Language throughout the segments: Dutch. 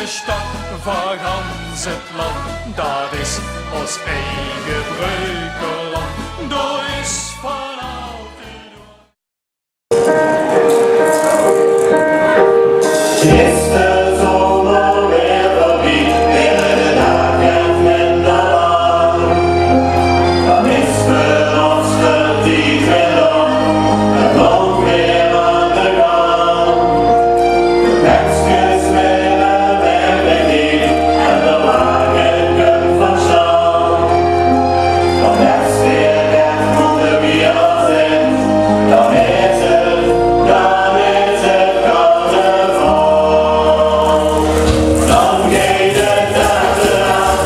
de stad van gans het land, dat is ons eigen Breukeland. Daar is van altijd is de zomer weer voorbij, binnen de dagen minder lang. Dan is verlost die gedaan, het land weer aan de gang. De mensjes willen weg niet, en de wagen kunt van staan. Dan is weer echt goede wie als is, dan is het carnaval. Dan gaat het achteraan,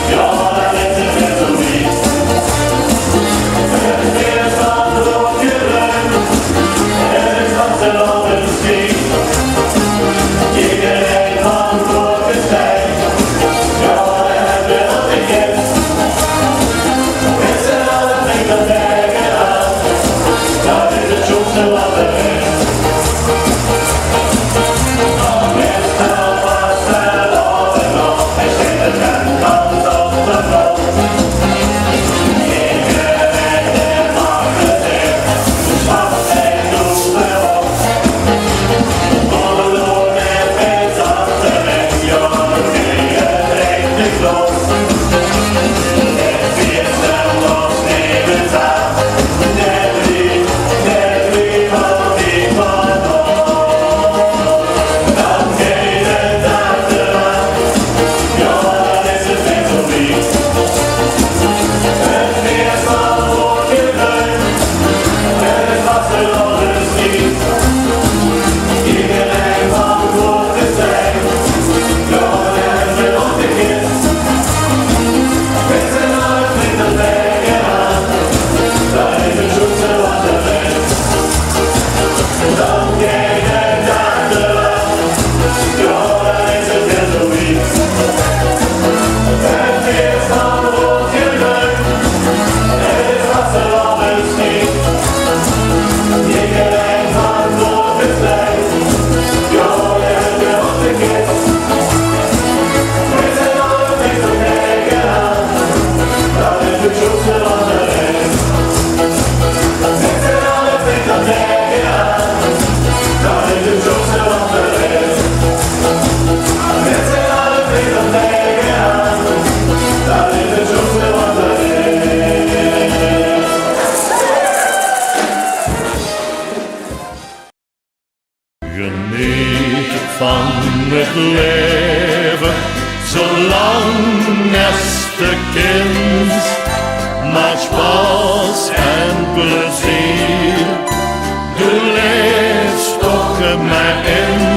ja dan is het weer zo niet. Het is van rood geruimd, het is van z'n landen misschien. Iedereen van grote tijd, ja dan hebben we dat gekend. Met z'n allen brengt dat bergen aan, dat is het schoonste wat er is. Dan is het alvast wel op en op, hij steekt het hand op de grond. Iedereen mag gezegd, dus wat hij doet erop. Onderloop met geen achterin, ja dan ging het richtig los. Het feest en los nevens aan, net wie van die van ons. Dan gaat het achteraan, ja dan is het weer zo lief. Het feest van wordt geruimd, en het was er anders niet. Iedereen van grote tijd, ja dan hebben we nog de gids. Met z'n allen klinkt dat bergen aan, dat is het zoetste wat er is. Dan gaat het achteraan, ja dan is het weer zo lief. Het feest van wordt geruimd, en het was er anders niet. Iedereen van grote tijd, ja dan hebben we nog de gids. Met z'n allen klinkt dat bergen aan, dat is het zoetste wat er is. Met z'n allen klinkt dat bergen aan, dat is het zoetste wat er is. Met z'n allen klinkt dat bergen aan, dat is het zoetste wat er is. Geniet van het leven, zolang als de kind. Maak spaas en plezier, de leeft toch maar in.